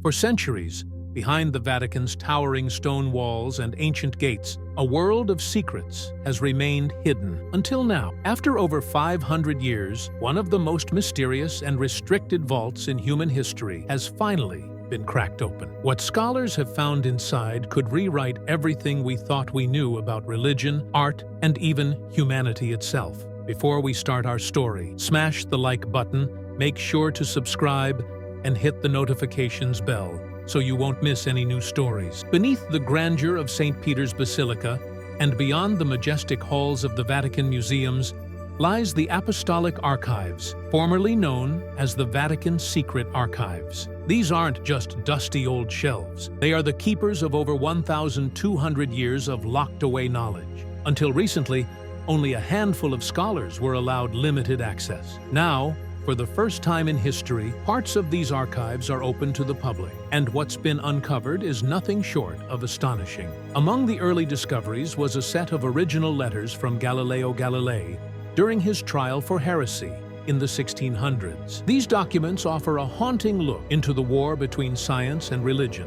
For centuries, behind the Vatican's towering stone walls and ancient gates, a world of secrets has remained hidden until now. After over 500 years, one of the most mysterious and restricted vaults in human history has finally been cracked open. What scholars have found inside could rewrite everything we thought we knew about religion, art, and even humanity itself. Before we start our story, smash the like button, make sure to subscribe, and hit the notifications bell so you won't miss any new stories. Beneath the grandeur of St. Peter's Basilica and beyond the majestic halls of the Vatican museums lies the Apostolic Archives, formerly known as the Vatican Secret Archives. These aren't just dusty old shelves. They are the keepers of over 1,200 years of locked-away knowledge. Until recently, only a handful of scholars were allowed limited access. Now, for the first time in history, parts of these archives are open to the public, and what's been uncovered is nothing short of astonishing. Among the early discoveries was a set of original letters from Galileo Galilei during his trial for heresy in the 1600s. These documents offer a haunting look into the war between science and religion,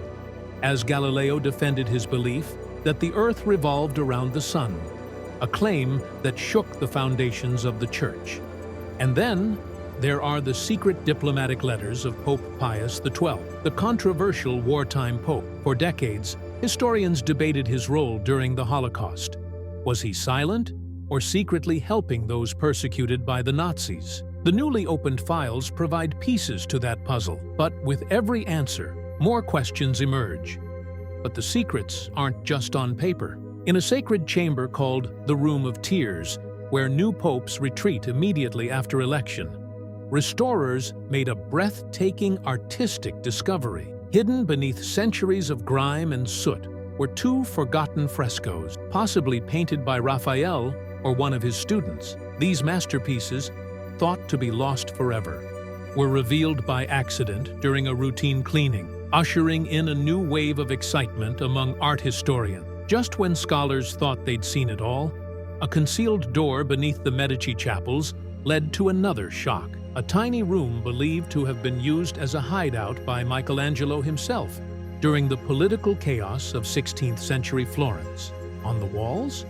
as Galileo defended his belief that the Earth revolved around the sun, a claim that shook the foundations of the Church. And then, there are the secret diplomatic letters of Pope Pius XII, the controversial wartime pope. For decades, historians debated his role during the Holocaust. Was he silent or secretly helping those persecuted by the Nazis? The newly opened files provide pieces to that puzzle, but with every answer, more questions emerge. But the secrets aren't just on paper. In a sacred chamber called the Room of Tears, where new popes retreat immediately after election, restorers made a breathtaking artistic discovery. Hidden beneath centuries of grime and soot were two forgotten frescoes, possibly painted by Raphael or one of his students. These masterpieces, thought to be lost forever, were revealed by accident during a routine cleaning, ushering in a new wave of excitement among art historians. Just when scholars thought they'd seen it all, a concealed door beneath the Medici chapels led to another shock. A tiny room believed to have been used as a hideout by Michelangelo himself during the political chaos of 16th century Florence. On the walls,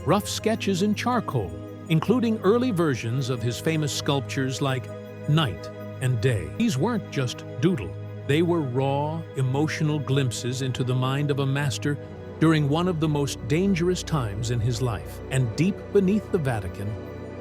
rough sketches in charcoal, including early versions of his famous sculptures like Night and Day. These weren't just doodle. They were raw, emotional glimpses into the mind of a master during one of the most dangerous times in his life. And deep beneath the Vatican,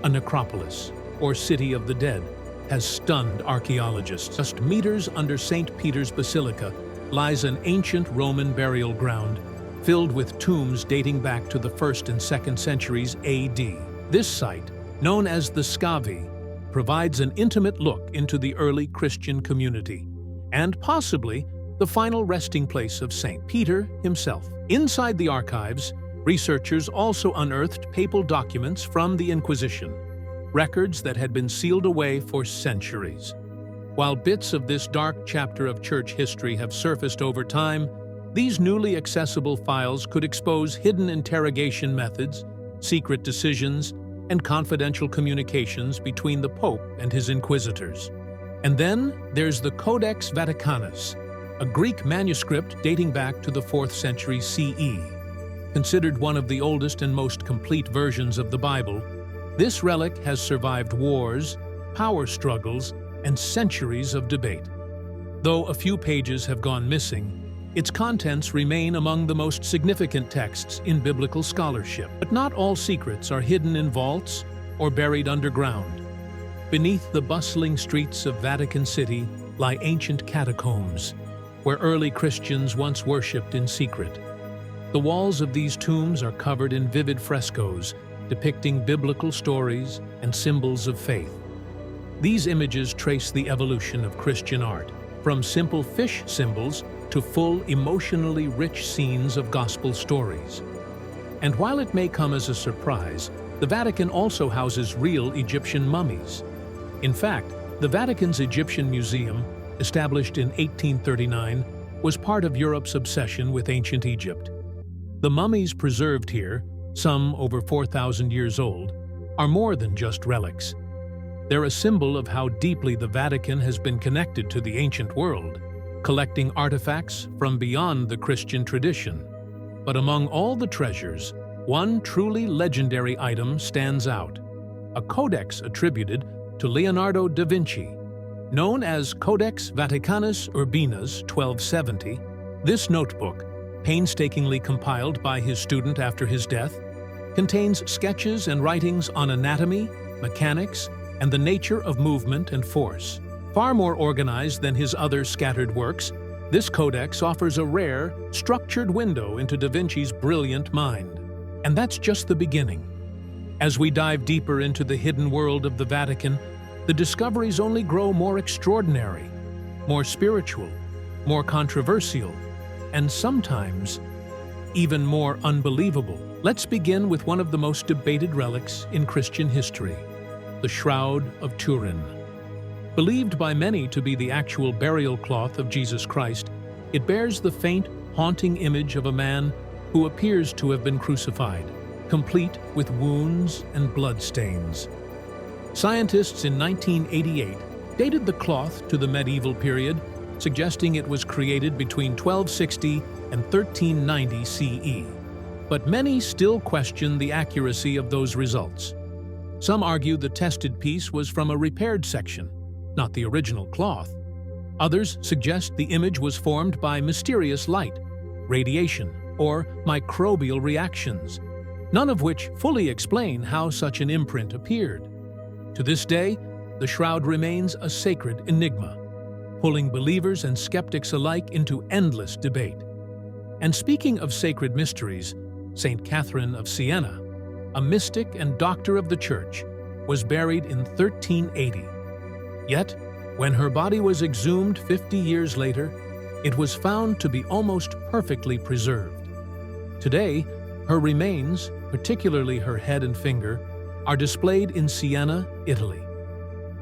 a necropolis, or city of the dead, has stunned archaeologists. Just meters under St. Peter's Basilica lies an ancient Roman burial ground filled with tombs dating back to the 1st and 2nd centuries AD. This site, known as the Scavi, provides an intimate look into the early Christian community and possibly the final resting place of St. Peter himself. Inside the archives, researchers also unearthed papal documents from the Inquisition, records that had been sealed away for centuries. While bits of this dark chapter of church history have surfaced over time, these newly accessible files could expose hidden interrogation methods, secret decisions, and confidential communications between the Pope and his inquisitors. And then there's the Codex Vaticanus, a Greek manuscript dating back to the 4th century CE. Considered one of the oldest and most complete versions of the Bible, this relic has survived wars, power struggles, and centuries of debate. Though a few pages have gone missing, its contents remain among the most significant texts in biblical scholarship. But not all secrets are hidden in vaults or buried underground. Beneath the bustling streets of Vatican City lie ancient catacombs, where early Christians once worshipped in secret. The walls of these tombs are covered in vivid frescoes depicting biblical stories and symbols of faith. These images trace the evolution of Christian art, from simple fish symbols to full, emotionally rich scenes of gospel stories. And while it may come as a surprise, the Vatican also houses real Egyptian mummies. In fact, the Vatican's Egyptian Museum, established in 1839, was part of Europe's obsession with ancient Egypt. The mummies preserved here, some over 4,000 years old, are more than just relics. They're a symbol of how deeply the Vatican has been connected to the ancient world. collecting artifacts from beyond the Christian tradition. But among all the treasures, one truly legendary item stands out: a codex attributed to Leonardo da Vinci. Known as Codex Vaticanus Urbinus 1270, this notebook, painstakingly compiled by his student after his death, contains sketches and writings on anatomy, mechanics, and the nature of movement and force. Far more organized than his other scattered works, this codex offers a rare, structured window into da Vinci's brilliant mind. And that's just the beginning. As we dive deeper into the hidden world of the Vatican, the discoveries only grow more extraordinary, more spiritual, more controversial, and sometimes even more unbelievable. Let's begin with one of the most debated relics in Christian history, the Shroud of Turin. Believed by many to be the actual burial cloth of Jesus Christ, it bears the faint, haunting image of a man who appears to have been crucified, complete with wounds and bloodstains. Scientists in 1988 dated the cloth to the medieval period, suggesting it was created between 1260 and 1390 CE. But many still question the accuracy of those results. Some argue the tested piece was from a repaired section, not the original cloth. Others suggest the image was formed by mysterious light, radiation, or microbial reactions, none of which fully explain how such an imprint appeared. To this day, the shroud remains a sacred enigma, pulling believers and skeptics alike into endless debate. And speaking of sacred mysteries, Saint Catherine of Siena, a mystic and doctor of the Church, was buried in 1380. Yet, when her body was exhumed 50 years later, it was found to be almost perfectly preserved. Today, her remains, particularly her head and finger, are displayed in Siena, Italy.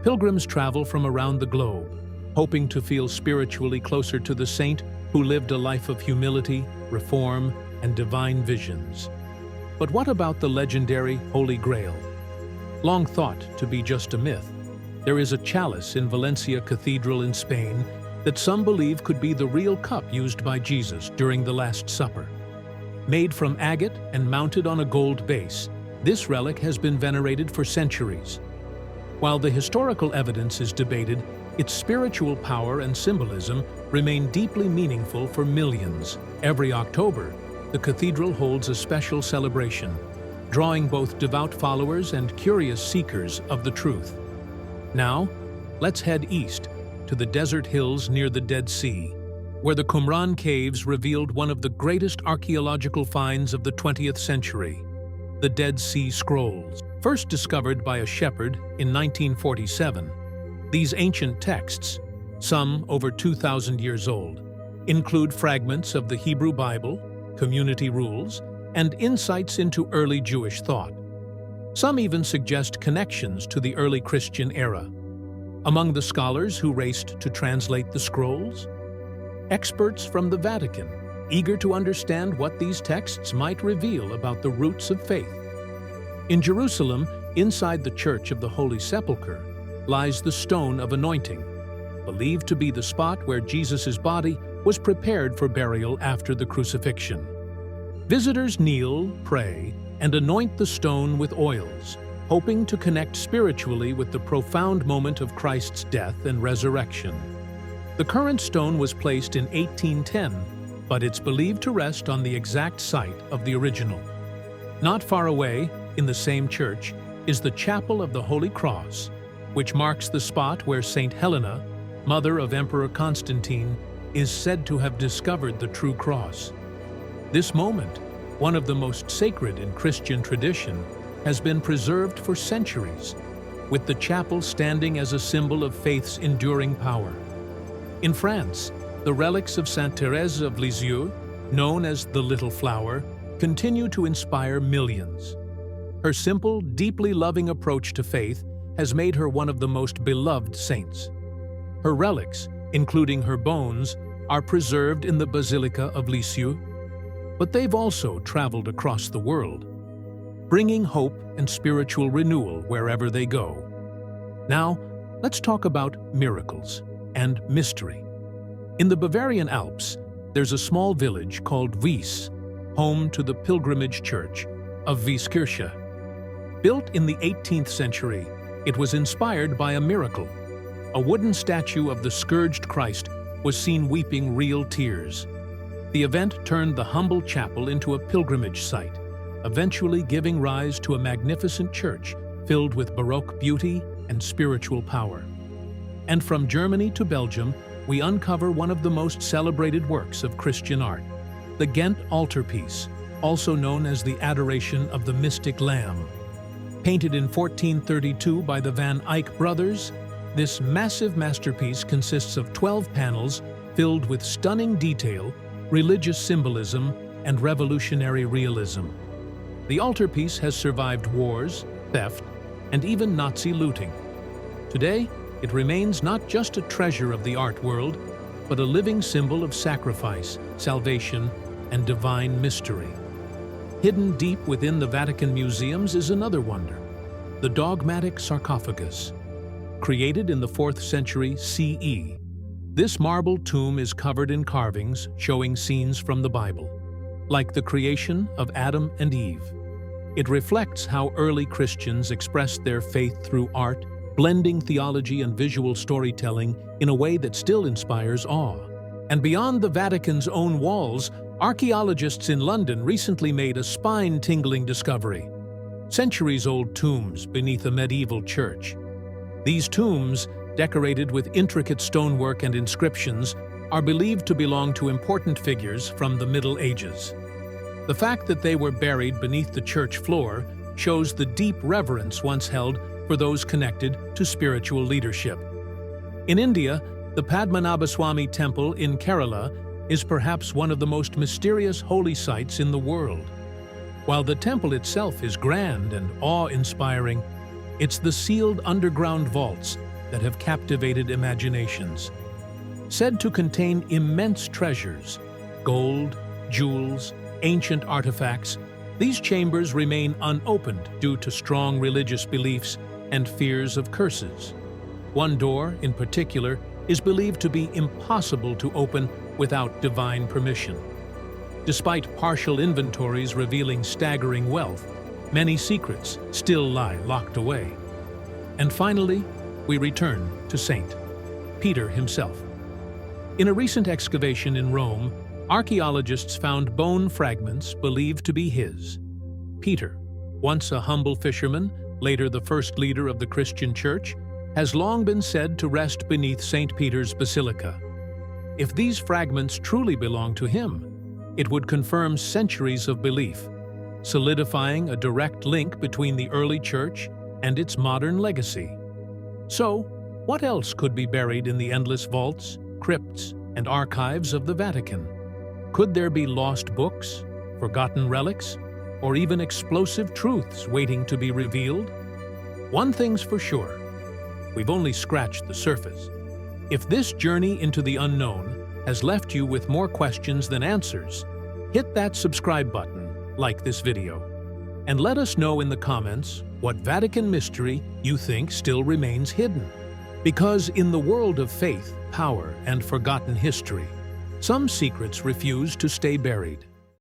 Pilgrims travel from around the globe, hoping to feel spiritually closer to the saint who lived a life of humility, reform, and divine visions. But what about the legendary Holy Grail? Long thought to be just a myth, there is a chalice in Valencia Cathedral in Spain that some believe could be the real cup used by Jesus during the Last Supper. Made from agate and mounted on a gold base, this relic has been venerated for centuries. While the historical evidence is debated, its spiritual power and symbolism remain deeply meaningful for millions. Every October, the cathedral holds a special celebration, drawing both devout followers and curious seekers of the truth. Now, let's head east to the desert hills near the Dead Sea, where the Qumran caves revealed one of the greatest archaeological finds of the 20th century, the Dead Sea Scrolls. First discovered by a shepherd in 1947, these ancient texts, some over 2,000 years old, include fragments of the Hebrew Bible, community rules, and insights into early Jewish thought. Some even suggest connections to the early Christian era. Among the scholars who raced to translate the scrolls, experts from the Vatican, eager to understand what these texts might reveal about the roots of faith. In Jerusalem, inside the Church of the Holy Sepulchre, lies the Stone of Anointing, believed to be the spot where Jesus' body was prepared for burial after the crucifixion. Visitors kneel, pray, and anoint the stone with oils, hoping to connect spiritually with the profound moment of Christ's death and resurrection. The current stone was placed in 1810, but it's believed to rest on the exact site of the original. Not far away, in the same church, is the Chapel of the Holy Cross, which marks the spot where Saint Helena, mother of Emperor Constantine, is said to have discovered the true cross. This moment, one of the most sacred in Christian tradition, has been preserved for centuries, with the chapel standing as a symbol of faith's enduring power. In France, the relics of Sainte Thérèse of Lisieux, known as the Little Flower, continue to inspire millions. Her simple, deeply loving approach to faith has made her one of the most beloved saints. Her relics, including her bones, are preserved in the Basilica of Lisieux, but they've also traveled across the world, bringing hope and spiritual renewal wherever they go. Now, let's talk about miracles and mystery. In the Bavarian Alps, there's a small village called Wies, home to the pilgrimage church of Wieskirche. Built in the 18th century, it was inspired by a miracle. A wooden statue of the scourged Christ was seen weeping real tears. The event turned the humble chapel into a pilgrimage site, eventually giving rise to a magnificent church filled with Baroque beauty and spiritual power. And from Germany to Belgium, we uncover one of the most celebrated works of Christian art, the Ghent altarpiece, also known as the Adoration of the Mystic Lamb. Painted in 1432 by the Van Eyck brothers, this massive masterpiece consists of 12 panels filled with stunning detail, religious symbolism, and revolutionary realism. The altarpiece has survived wars, theft, and even Nazi looting. Today, it remains not just a treasure of the art world, but a living symbol of sacrifice, salvation, and divine mystery. Hidden deep within the Vatican museums is another wonder, the dogmatic sarcophagus. Created in the 4th century CE, this marble tomb is covered in carvings showing scenes from the Bible, like the creation of Adam and Eve. It reflects how early Christians expressed their faith through art, blending theology and visual storytelling in a way that still inspires awe. And beyond the Vatican's own walls, archaeologists in London recently made a spine-tingling discovery: centuries-old tombs beneath a medieval church. These tombs, decorated with intricate stonework and inscriptions, are believed to belong to important figures from the Middle Ages. The fact that they were buried beneath the church floor shows the deep reverence once held for those connected to spiritual leadership. In India, the Padmanabhaswamy Temple in Kerala is perhaps one of the most mysterious holy sites in the world. While the temple itself is grand and awe-inspiring, it's the sealed underground vaults that have captivated imaginations. Said to contain immense treasures, gold, jewels, ancient artifacts, these chambers remain unopened due to strong religious beliefs and fears of curses. One door, in particular, is believed to be impossible to open without divine permission. Despite partial inventories revealing staggering wealth, many secrets still lie locked away. And finally, we return to Saint Peter himself. In a recent excavation in Rome, archaeologists found bone fragments believed to be his. Peter, once a humble fisherman, later the first leader of the Christian Church, has long been said to rest beneath St. Peter's Basilica. If these fragments truly belong to him, it would confirm centuries of belief, solidifying a direct link between the early Church and its modern legacy. So, what else could be buried in the endless vaults, crypts, and archives of the Vatican? Could there be lost books, forgotten relics, or even explosive truths waiting to be revealed? One thing's for sure, we've only scratched the surface. If this journey into the unknown has left you with more questions than answers, hit that subscribe button, like this video, and let us know in the comments what Vatican mystery you think still remains hidden. Because in the world of faith, power, and forgotten history, some secrets refuse to stay buried.